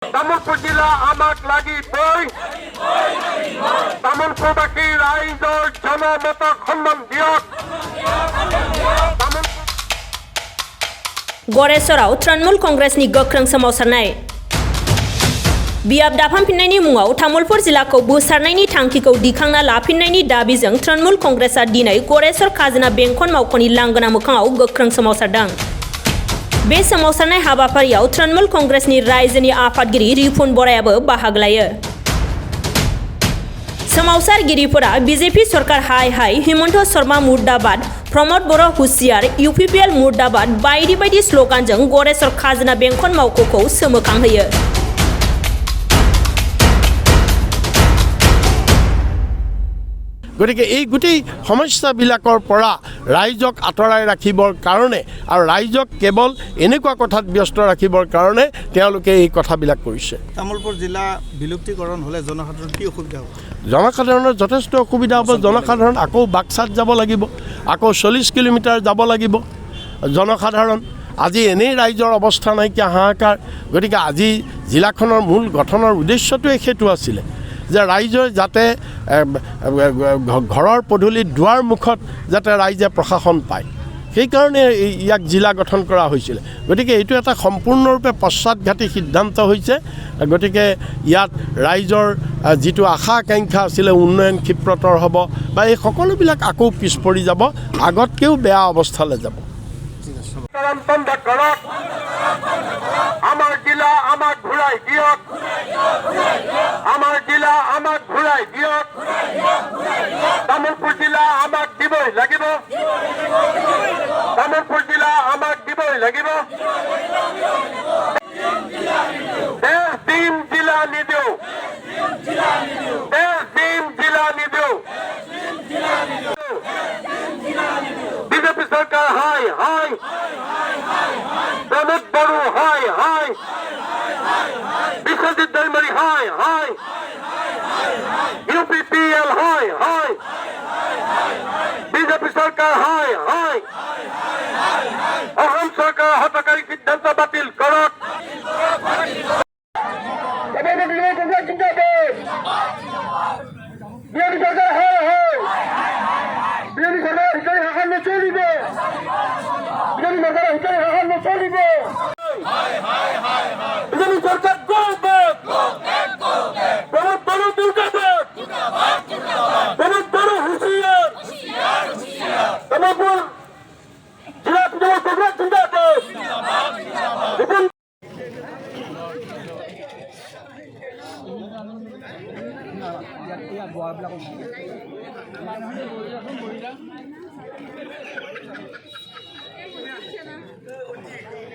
তামুলপুৰ জিলা আমাক লাগিবই তামুলপুৰবাসী ৰাইজৰ জনমতক সন্মান দিয়ক गरेसराव तृणमूल कंग्रेसनि गोख्रों सोमावसारनाय बियाब दाफामफिन्नायनि मुङाव तामुलपुर जिल्लाखौ बोसारनायनि थांखिखौ दिखांना लाफिन्नायनि दाबिजों तृणमूल कंग्रेसआ दिनै गरेसर खाजोना बेंखन मावख'नि लांगोना मोखाङाव गोख्रों सोमावसारदों। बे सोमावसारनाय हाबाफारियाव तृणमूल कंग्रेसनि रायजोनि आफादगिरि रिपुन बरायाबो बाहागो लायो। सोमावसारगिरिफोरा बीजेपी सरकार हाय हाय, हिमंत शर्मा मुर्दाबाद, प्रमोद बर' हुसियार, यूपीपीएल मुर्दाबाद बायदि बायदि स्लोगानजों गरेसर खाजोना बेंखन मावख'खौ सोमोखांहोयो। গতিকে এই গোটেই সমস্যাবিলাকৰ পৰা ৰাইজক আঁতৰাই ৰাখিবৰ কাৰণে আৰু ৰাইজক কেৱল এনেকুৱা কথাত ব্যস্ত ৰাখিবৰ কাৰণে তেওঁলোকে এই কথাবিলাক কৰিছে। তামুলপুৰ জিলা বিলুপ্তিকৰণ হ'লে জনসাধাৰণ কি অসুবিধা হ'ব? জনসাধাৰণৰ যথেষ্ট অসুবিধা হ'ব। জনসাধাৰণ আকৌ বাক্সাত যাব লাগিব, আকৌ 40 কিলোমিটাৰ যাব লাগিব। জনসাধাৰণ আজি এনেই ৰাইজৰ অৱস্থা নাইকিয়া, হাহাকাৰ। গতিকে আজি জিলাখনৰ মূল গঠনৰ উদ্দেশ্যটোৱে সেইটো আছিলে যে ৰাইজৰ যাতে ঘৰৰ পদূলিত দুৱাৰ মুখত যাতে ৰাইজে প্ৰশাসন পায়, সেইকাৰণে ইয়াক জিলা গঠন কৰা হৈছিল। গতিকে এইটো এটা সম্পূৰ্ণৰূপে পশ্চাদঘাতী সিদ্ধান্ত হৈছে। গতিকে ইয়াত ৰাইজৰ যিটো আশা আকাংক্ষা আছিলে উন্নয়ন ক্ষিপ্ৰতৰ হ'ব বা এই সকলোবিলাক আকৌ পিছ পৰি যাব, আগতকৈও বেয়া অৱস্থালৈ যাব। আমাৰ জিলা আমাক ঘূৰাই দিয়ক, আমাৰ জিলা আমাক ঘূৰাই দিয়ক, তামুলপুৰ জিলা আমাক দিবই লাগিব, তামুলপুৰ জিলা আমাক দিবই লাগিব। দেশ দিম জিলা নিদিওঁ, দেশ দিম জিলা নিদিওঁ। বিজেপি চৰকাৰ হাই হাই, প্রমোদ বড় হাই হাই, বিশ্বজিৎ দৈমারি হাই হাই, यूपीपीएल হাই হাই, বিজেপি সরকার হাই হাই, অসম সরকার হতকারী সিদ্ধান্ত বাতিল করক। বিজেপি সরকার হাই হাই, বিজেপি সরকার হিসাবে হাহার চলিব, বিজেপি সরকার হিসাবে হাহার চলিব। বিজেপি সরকার গো ব্যাক, প্রমোদ বড় দুর্গাবাদ, প্রমোদ বড় হুঁশিয়ার, তামুলপুর জিলা তৃণমূল কংগ্রেস জিন্দাবাদ।